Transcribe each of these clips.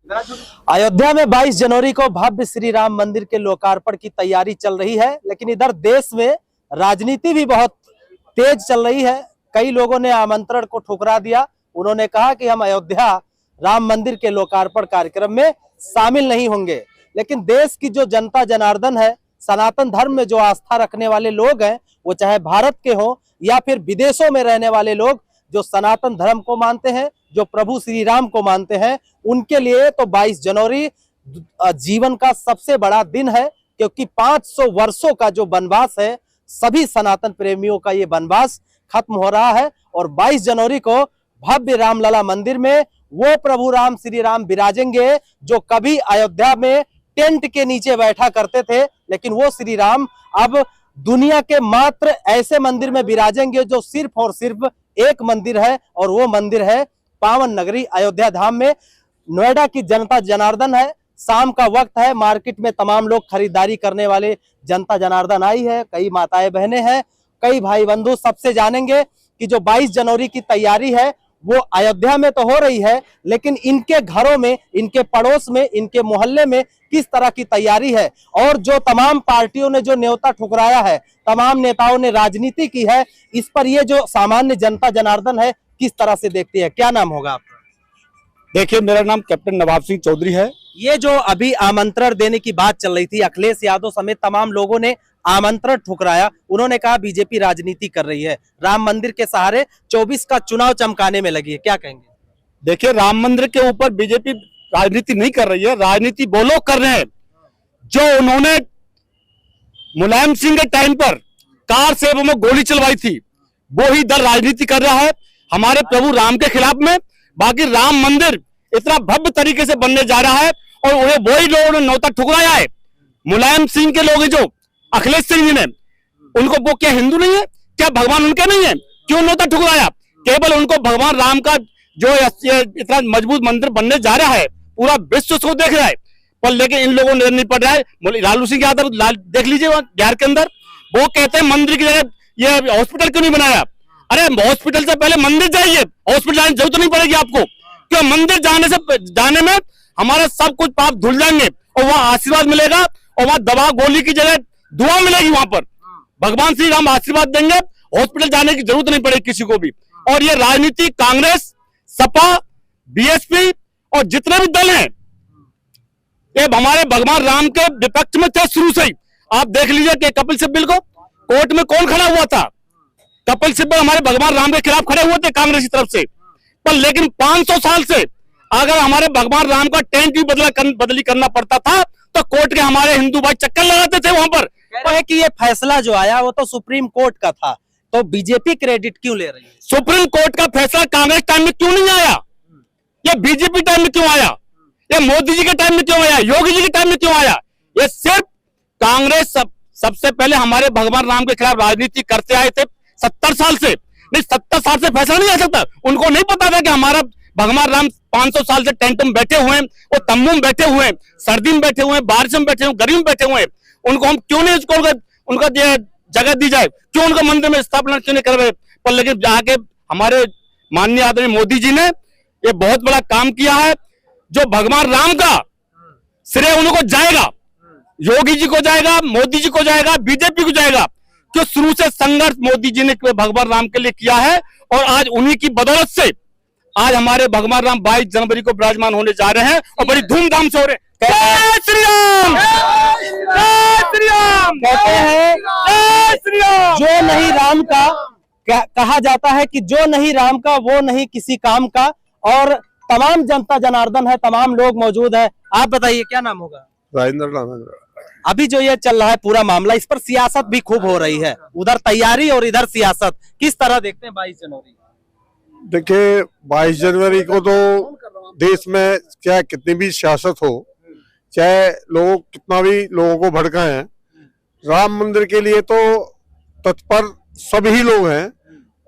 अयोध्या में 22 जनवरी को भव्य श्री राम मंदिर के लोकार्पण की तैयारी चल रही है, लेकिन इधर देश में राजनीति भी बहुत तेज चल रही है। कई लोगों ने आमंत्रण को ठुकरा दिया। उन्होंने कहा कि हम अयोध्या राम मंदिर के लोकार्पण कार्यक्रम में शामिल नहीं होंगे। लेकिन देश की जो जनता जनार्दन है, सनातन धर्म में जो आस्था रखने वाले लोग हैं, वो चाहे भारत के हो या फिर विदेशों में रहने वाले लोग जो सनातन धर्म को मानते हैं, जो प्रभु श्री राम को मानते हैं, उनके लिए तो 22 जनवरी जीवन का सबसे बड़ा दिन है। क्योंकि 500 वर्षों का जो वनवास है, सभी सनातन प्रेमियों का ये वनवास खत्म हो रहा है। और 22 जनवरी को भव्य रामलला मंदिर में वो प्रभु राम श्री राम विराजेंगे जो कभी अयोध्या में टेंट के नीचे बैठा करते थे, लेकिन वो श्री राम अब दुनिया के मात्र ऐसे मंदिर में विराजेंगे जो सिर्फ और सिर्फ एक मंदिर है, और वो मंदिर है पावन नगरी अयोध्या धाम में। नोएडा की जनता जनार्दन है, शाम का वक्त है, मार्केट में तमाम लोग खरीदारी करने वाले जनता जनार्दन आई है। कई माताएं बहनें हैं, कई भाई बंधु, सबसे जानेंगे कि जो 22 जनवरी की तैयारी है वो अयोध्या में तो हो रही है, लेकिन इनके घरों में, इनके पड़ोस में, इनके मोहल्ले में किस तरह की तैयारी है। और जो तमाम पार्टियों ने जो न्योता ठुकराया है, तमाम नेताओं ने राजनीति की है, इस पर ये जो सामान्य जनता जनार्दन है किस तरह से देखती है। क्या नाम होगा आपका? देखिए, मेरा नाम कैप्टन नवाब सिंह चौधरी है। ये जो अभी आमंत्रण देने की बात चल रही थी, अखिलेश यादव समेत तमाम लोगों ने आमंत्रण ठुकराया। उन्होंने कहा बीजेपी राजनीति कर रही है, राम मंदिर के सहारे 24 का चुनाव चमकाने में लगी है। क्या कहेंगे? देखिए, राम मंदिर के ऊपर बीजेपी राजनीति नहीं कर रही है, राजनीति वो लोग कर रहे हैं जो उन्होंने मुलायम सिंह के टाइम पर कार से में गोली चलवाई थी, वो ही दल राजनीति कर रहा है हमारे प्रभु राम के खिलाफ में। बाकी राम मंदिर इतना भव्य तरीके से बनने जा रहा है और उन्हें वही लोगों ने न्योता ठुकराया है। मुलायम सिंह के लोग जो अखिलेश सिंह जी ने, उनको वो क्या हिंदू नहीं है? क्या भगवान उनके नहीं है? क्यों न्योता ठुकराया? केवल उनको भगवान राम का जो इतना मजबूत मंदिर बनने जा रहा है, पूरा विश्व उसको देख रहा है, पर लेकिन इन लोगों ने नहीं पड़ रहा है। लालू सिंह यादव देख लीजिए बिहार के अंदर, वो कहते हैं मंदिर की जगह ये हॉस्पिटल क्यों नहीं बनाया? अरे हॉस्पिटल से पहले मंदिर जाइए, हॉस्पिटल जाने की जरूरत नहीं पड़ेगी आपको। क्यों? मंदिर जाने में हमारे सब कुछ पाप धुल जाएंगे और वहां आशीर्वाद मिलेगा, और वहां दवा गोली की जगह दुआ मिलेगी। वहां पर भगवान श्री राम आशीर्वाद देंगे, हॉस्पिटल जाने की जरूरत नहीं पड़ेगी किसी को भी। और ये राजनीति कांग्रेस, सपा, बीएसपी और जितने भी दल हैं, ये हमारे भगवान राम के विपक्ष में थे शुरू से ही। आप देख लीजिए कि कपिल सिब्बल को कोर्ट में कौन खड़ा हुआ था? कपिल सिब्बल हमारे भगवान राम के खिलाफ खड़े हुए थे कांग्रेस की तरफ से। पर लेकिन 500 साल से अगर हमारे भगवान राम का टेंट भी बदली करना पड़ता था तो कोर्ट के हमारे हिंदू भाई चक्कर लगाते थे वहां पर। है कि ये फैसला जो आया वो तो सुप्रीम कोर्ट का था, तो बीजेपी क्रेडिट क्यों ले रही है? सुप्रीम कोर्ट का फैसला कांग्रेस टाइम में क्यों नहीं आया? ये बीजेपी टाइम में क्यों आया? ये मोदी जी के टाइम में क्यों आया? योगी जी के टाइम में क्यों आया? ये सिर्फ कांग्रेस सबसे पहले हमारे भगवान राम के खिलाफ राजनीति करते आए थे 70 साल से। नहीं, 70 साल से फैसला नहीं आ सकता। उनको नहीं पता था कि हमारा भगवान राम 500 साल से टेंट में बैठे हुए हैं, वो तंबू में बैठे हुए हैं, सर्दी में बैठे हुए हैं, बारिश में बैठे हुए हैं, गर्मी में बैठे हुए हैं। उनको हम क्यों नहीं उनका जगह दी जाए? क्यों उनको मंदिर में स्थापना क्यों नहीं करवाए? पर लेकिन आके हमारे माननीय आदरणीय मोदी जी ने ये बहुत बड़ा काम किया है। जो भगवान राम का श्रेय उनको जाएगा, योगी जी को जाएगा, मोदी जी को जाएगा, बीजेपी को जाएगा। जो शुरू से संघर्ष मोदी जी ने भगवान राम के लिए किया है, और आज उन्हीं की बदौलत से आज हमारे भगवान राम 22 जनवरी को विराजमान होने जा रहे हैं और बड़ी धूमधाम से हो रहे हैं। जय श्री राम, जय श्री राम। कहते हैं जय श्री राम। जो नहीं राम का, कहा जाता है कि जो नहीं राम का वो नहीं किसी काम का। और तमाम जनता जनार्दन है, तमाम लोग मौजूद है। आप बताइए क्या नाम होगा? राजेंद्र। अभी जो ये चल रहा है पूरा मामला, इस पर सियासत भी खूब हो रही है, उधर तैयारी और इधर सियासत, किस तरह देखते हैं 22 जनवरी? देखिए, 22 जनवरी को तो देश में चाहे कितनी भी सियासत हो, चाहे लोग कितना भी लोगों को भड़काएं, राम मंदिर के लिए तो तत्पर सभी लोग हैं।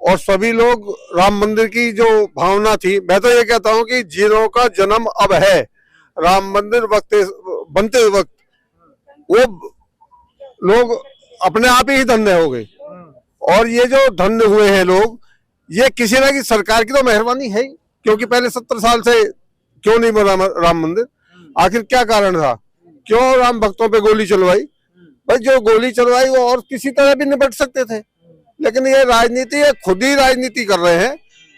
और सभी लोग राम मंदिर की जो भावना थी, मैं तो ये कहता हूं कि जिनों का जन्म अब है, राम मंदिर बनते वक्त वो लोग अपने आप ही धन्य हो गए। और ये जो धन्य हुए हैं लोग, ये किसी ना किसी सरकार की तो मेहरबानी है ही, क्योंकि पहले 70 साल से क्यों नहीं बना राम मंदिर? आखिर क्या कारण था? क्यों राम भक्तों पे गोली चलवाई? भाई जो गोली चलवाई वो और किसी तरह भी निपट सकते थे, लेकिन ये राजनीति है, खुद ही राजनीति कर रहे हैं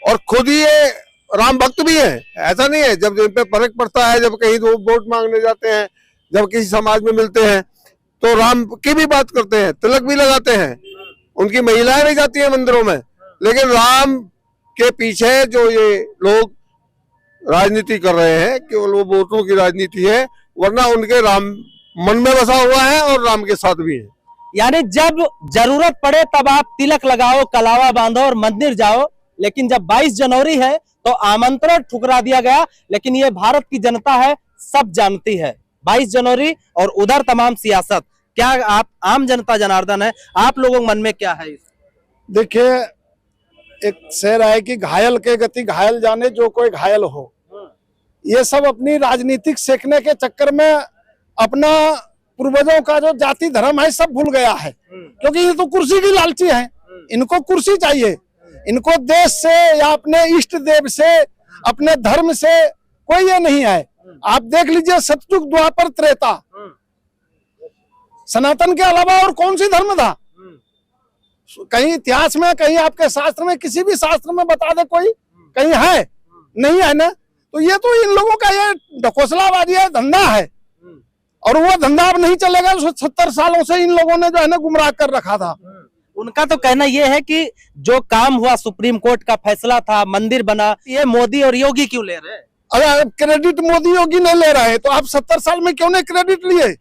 और खुद ही ये राम भक्त भी है। ऐसा नहीं है, जब इन पे फर्क पड़ता है, जब कहीं वोट मांगने जाते हैं, जब किसी समाज में मिलते हैं तो राम की भी बात करते हैं, तिलक भी लगाते हैं, उनकी महिलाएं भी जाती हैं मंदिरों में। लेकिन राम के पीछे जो ये लोग राजनीति कर रहे हैं केवल वो वोटों की राजनीति है, वरना उनके राम मन में बसा हुआ है और राम के साथ भी है। यानी जब जरूरत पड़े तब आप तिलक लगाओ, कलावा बांधो और मंदिर जाओ, लेकिन जब 22 जनवरी है तो आमंत्रण ठुकरा दिया गया। लेकिन ये भारत की जनता है, सब जानती है 22 जनवरी और उधर तमाम सियासत। क्या आप आम जनता जनार्दन है, आप लोगों के मन में क्या है? देखिए, एक शेर है कि घायल के गति घायल जाने जो कोई घायल हो। ये सब अपनी राजनीतिक सेकने के चक्कर में अपना पूर्वजों का जो जाति धर्म है सब भूल गया है, क्योंकि ये तो कुर्सी की लालची है। इनको कुर्सी चाहिए, इनको देश से या अपने इष्ट देव से, अपने धर्म से कोई ये नहीं है। आप देख लीजिए, सतयुग द्वापर त्रेता, सनातन के अलावा और कौन सी धर्म था? कहीं इतिहास में, कहीं आपके शास्त्र में, किसी भी शास्त्र में बता दे कोई, कहीं है? नहीं है ना। तो ये तो इन लोगों का ये ढकोसलाबाजी है, धंधा है, और वो धंधा अब नहीं चलेगा। 70 सालों से इन लोगों ने जो है ना गुमराह कर रखा था। उनका तो कहना यह है कि जो काम हुआ, सुप्रीम कोर्ट का फैसला था, मंदिर बना, ये मोदी और योगी क्यों ले रहे हैं? अरे क्रेडिट मोदी योगी नहीं ले रहे, तो आप 70 साल में क्यों नहीं क्रेडिट लिए?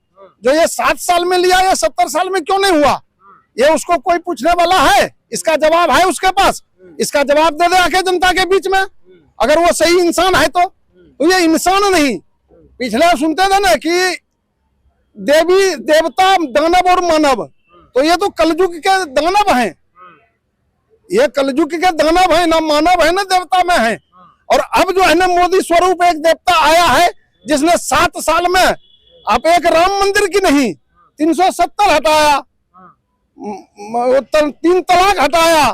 जो ये 7 साल में लिया, ये 70 साल में क्यों नहीं हुआ? ये उसको कोई पूछने वाला है? इसका जवाब है उसके पास, इसका जवाब दे दे आके जनता के बीच में। अगर वो सही इंसान है तो ये इंसान नहीं। पिछले सुनते थे ना कि देवी देवता दानव और मानव, तो ये तो कलयुग के दानव हैं। ये कलयुग के दानव है, ना मानव है ना देवता में है। और अब जो है ना मोदी स्वरूप एक देवता आया है, जिसने 7 साल में आप एक राम मंदिर की नहीं, 370 हटाया, 3 तलाक हटाया,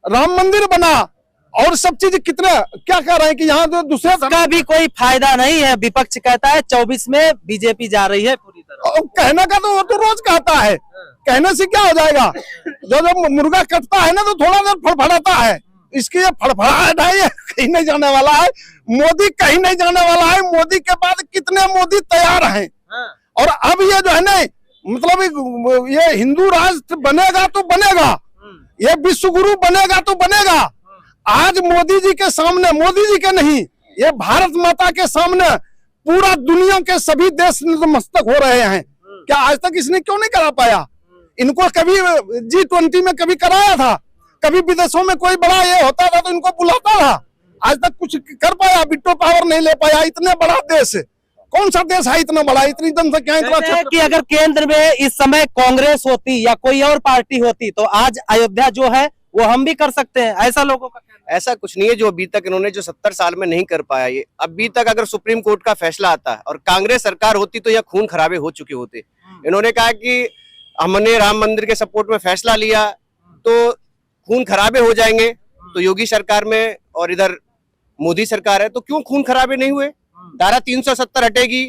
राम मंदिर बना, और सब चीज कितने क्या कह रहे हैं कि यहाँ तो दूसरे का भी कोई फायदा नहीं है। विपक्ष कहता है 24 में बीजेपी जा रही है पूरी तरह। कहने का तो वो तो रोज कहता है, कहने से क्या हो जाएगा? जो मुर्गा कटता है ना तो थोड़ा देर फड़फड़ाता है, इसकी ये फड़फड़ाहट है, ये कहीं नहीं जाने वाला है। मोदी कहीं नहीं जाने वाला है। मोदी के बाद कितने मोदी तैयार हैं। और अब ये जो है ना, मतलब ये हिंदू राष्ट्र बनेगा तो बनेगा, ये विश्व गुरु बनेगा तो बनेगा। आज मोदी जी के सामने, मोदी जी के नहीं, ये भारत माता के सामने पूरा दुनिया के सभी देश नतमस्तक हो रहे हैं। क्या आज तक इसने क्यों नहीं करा पाया? इनको कभी G20 में कभी कराया था? कभी विदेशों में कोई बड़ा ये होता था तो इनको बुलाता था? आज तक कुछ कर पाया? बिट्टो पावर नहीं ले पाया। इतने बड़ा देश, कौन सा देश है इतना बड़ा, इतनी जनसंख्या, इतना कि अगर केंद्र में इस समय कांग्रेस होती या कोई और पार्टी होती तो आज अयोध्या जो है वो हम भी कर सकते हैं, ऐसा लोगों का कहना है। ऐसा कुछ नहीं है जो अभी तक इन्होंने जो 70 साल में नहीं कर पाया। ये अभी तक अगर सुप्रीम कोर्ट का फैसला आता है और कांग्रेस सरकार होती तो यह खून खराबे हो चुके होते। इन्होंने कहा कि हमने राम मंदिर के सपोर्ट में फैसला लिया तो खून खराबे हो जाएंगे, तो योगी सरकार में और इधर मोदी सरकार है तो क्यों खून खराबे नहीं हुए? धारा 370 हटेगी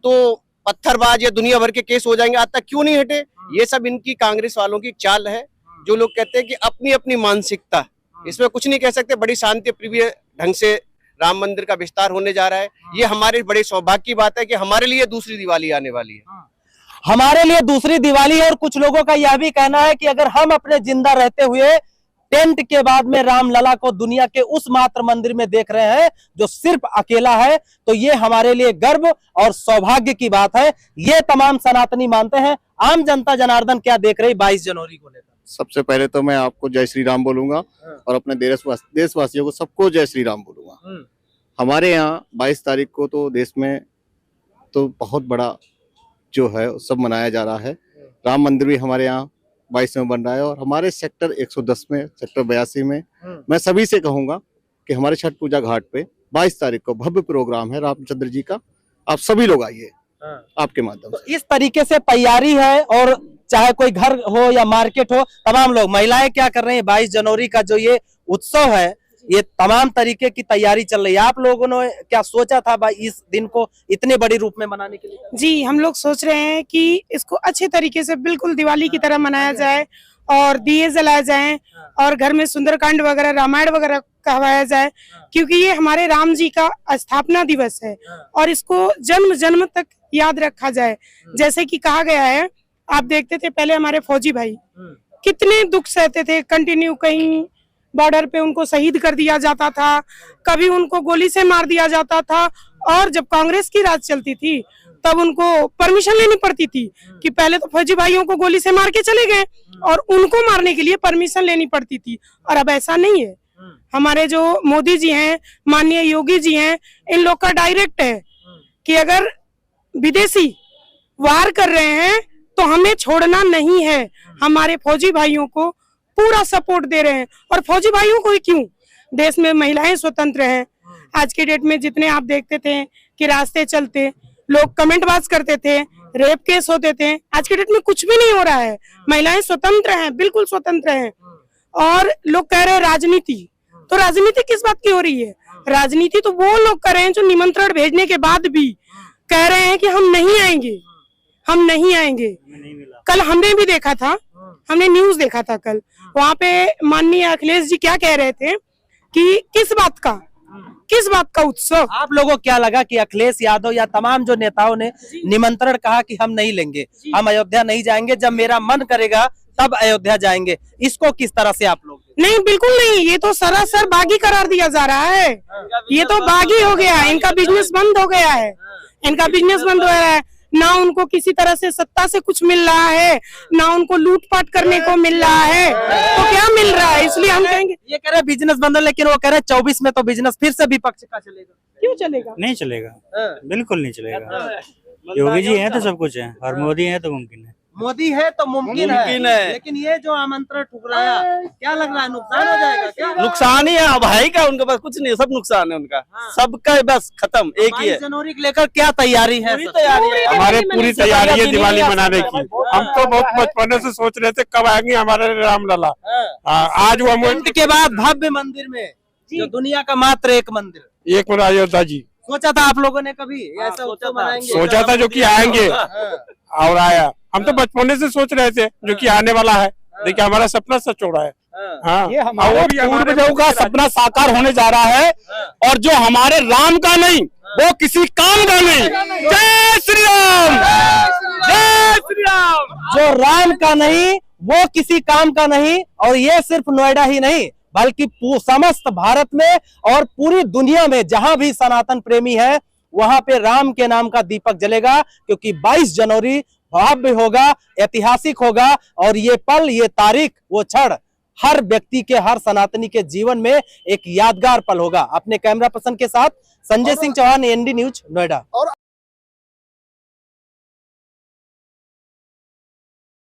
तो पत्थरबाज या दुनिया भर के केस हो जाएंगे, आज तक क्यों नहीं हटे? ये सब इनकी कांग्रेस वालों की चाल है। जो लोग कहते हैं कि अपनी अपनी मानसिकता, इसमें कुछ नहीं कह सकते। बड़ी शांति प्रिय ढंग से राम मंदिर का विस्तार होने जा रहा है। ये हमारे बड़े सौभाग्य की बात है कि हमारे लिए दूसरी दिवाली आने वाली है। हमारे लिए दूसरी दिवाली है। और कुछ लोगों का यह भी कहना है कि अगर हम अपने जिंदा रहते हुए टेंट के बाद में रामलला को दुनिया के उस मात्र मंदिर में देख रहे हैं जो सिर्फ अकेला है, तो ये हमारे लिए गर्व और सौभाग्य की बात है। ये तमाम सनातनी मानते हैं। आम जनता जनार्दन क्या देख रही 22 जनवरी को लेकर? सबसे पहले तो मैं आपको जय श्री राम बोलूंगा और अपने देशवासियों को सबको जय श्री राम बोलूंगा। हमारे यहाँ 22 तारीख को तो देश में तो बहुत बड़ा जो है सब मनाया जा रहा है। राम मंदिर भी हमारे यहाँ 22 में बन रहा है और हमारे सेक्टर 110 में, सेक्टर 82 में मैं सभी से कहूंगा कि हमारे छठ पूजा घाट पे 22 तारीख को भव्य प्रोग्राम है रामचंद्र जी का। आप सभी लोग आइए आपके माध्यम से। इस तरीके से तैयारी है, और चाहे कोई घर हो या मार्केट हो, तमाम लोग, महिलाएं क्या कर रही हैं? 22 जनवरी का जो ये उत्सव है, ये तमाम तरीके की तैयारी चल रही है। आप लोगों ने क्या सोचा था भाई इस दिन को इतने बड़े रूप में मनाने के लिए? जी, हम लोग सोच रहे हैं कि इसको अच्छे तरीके से बिल्कुल दिवाली की तरह मनाया जाए और दिए जलाए जाएं और घर में सुंदरकांड वगैरह रामायण वगैरह कहवाया जाए, क्योंकि ये हमारे राम जी का स्थापना दिवस है और इसको जन्म जन्म तक याद रखा जाए। जैसे कि कहा गया है, आप देखते थे पहले हमारे फौजी भाई कितने दुख सहते थे, कंटिन्यू कहीं बॉर्डर पे उनको शहीद कर दिया जाता था, कभी उनको गोली से मार दिया जाता था, और जब कांग्रेस की राज चलती थी तब उनको परमिशन लेनी पड़ती थी कि पहले तो फौजी भाइयों को गोली से मार के चले गए और उनको मारने के लिए परमिशन लेनी पड़ती थी। और अब ऐसा नहीं है। हमारे जो मोदी जी हैं, माननीय योगी जी हैं, इन लोग का डायरेक्ट है कि अगर विदेशी वार कर रहे हैं तो हमें छोड़ना नहीं है। हमारे फौजी भाइयों को पूरा सपोर्ट दे रहे हैं। और फौजी भाइयों को ही क्यों, देश में महिलाएं स्वतंत्र हैं। आज के डेट में जितने आप देखते थे कि रास्ते चलते लोग कमेंटबाज करते थे, रेप केस होते थे, आज के डेट में कुछ भी नहीं हो रहा है। महिलाएं स्वतंत्र हैं, बिल्कुल स्वतंत्र हैं। और लोग कह रहे हैं राजनीति, तो राजनीति किस बात की हो रही है? राजनीति तो वो लोग कर रहे हैं जो निमंत्रण भेजने के बाद भी कह रहे हैं कि हम नहीं आएंगे, हम नहीं आएंगे। कल हमने भी देखा था, हमने न्यूज देखा था कल, वहाँ पे माननीय अखिलेश जी क्या कह रहे थे कि किस बात का उत्सव। आप लोगों को क्या लगा कि अखिलेश यादव या तमाम जो नेताओं ने निमंत्रण कहा कि हम नहीं लेंगे, हम अयोध्या नहीं जाएंगे, जब मेरा मन करेगा तब अयोध्या जाएंगे, इसको किस तरह से आप लोग? नहीं, बिल्कुल नहीं, ये तो सरासर बागी करार दिया जा रहा है। ये तो बागी हो गया, इनका बिजनेस बंद हो गया है, इनका बिजनेस बंद हो गया है। ना उनको किसी तरह से सत्ता से कुछ मिल रहा है, ना उनको लूटपाट करने को मिल रहा है, तो क्या मिल रहा है? इसलिए हम कहेंगे, ये कह रहे बिजनेस बंद है, लेकिन वो कह रहे 24 में तो बिजनेस फिर से विपक्ष का चलेगा। क्यों चलेगा? नहीं चलेगा, बिल्कुल नहीं चलेगा। योगी जी हैं तो सब कुछ है और मोदी हैं तो मुमकिन है। मोदी है तो मुमकिन है, लेकिन ये जो आमंत्रण ठुकराया, क्या लग रहा है नुकसान हो जाएगा क्या? नुकसान ही है भाई का, उनके पास कुछ नहीं है, सब नुकसान है उनका, सबका बस खत्म। एक ही है, 22 जनवरी को लेकर क्या तैयारी है? हमारे पूरी तैयारी है दिवाली मनाने की। हम तो बहुत बचपन से सोच रहे थे कब आएंगे हमारे रामलला। आज वो टेंट के बाद भव्य मंदिर में, जो दुनिया का मात्र एक मंदिर, एक मिनट अयोध्या जी सोचा था आप लोगों ने कभी ऐसा उत्सव मनाएंगे? सोचा था जो कि आएंगे और आया। हम तो बचपन से सोच रहे थे जो कि आने वाला है, देखिए हमारा सपना सच हो रहा है। हाँ, ये हमारे पूर्वजों का सपना साकार होने जा रहा है, और जो हमारे राम का नहीं वो किसी काम का नहीं। जय श्री राम, जय श्री राम। जो राम का नहीं वो किसी काम का नहीं। और ये सिर्फ नोएडा ही नहीं बल्कि समस्त भारत में और पूरी दुनिया में जहां भी सनातन प्रेमी है वहां पे राम के नाम का दीपक जलेगा, क्योंकि 22 जनवरी भव्य होगा, ऐतिहासिक होगा। और ये पल, ये तारीख, वो क्षण हर व्यक्ति के, हर सनातनी के जीवन में एक यादगार पल होगा। अपने कैमरा पर्सन के साथ संजय सिंह चौहान, एनडी न्यूज, नोएडा।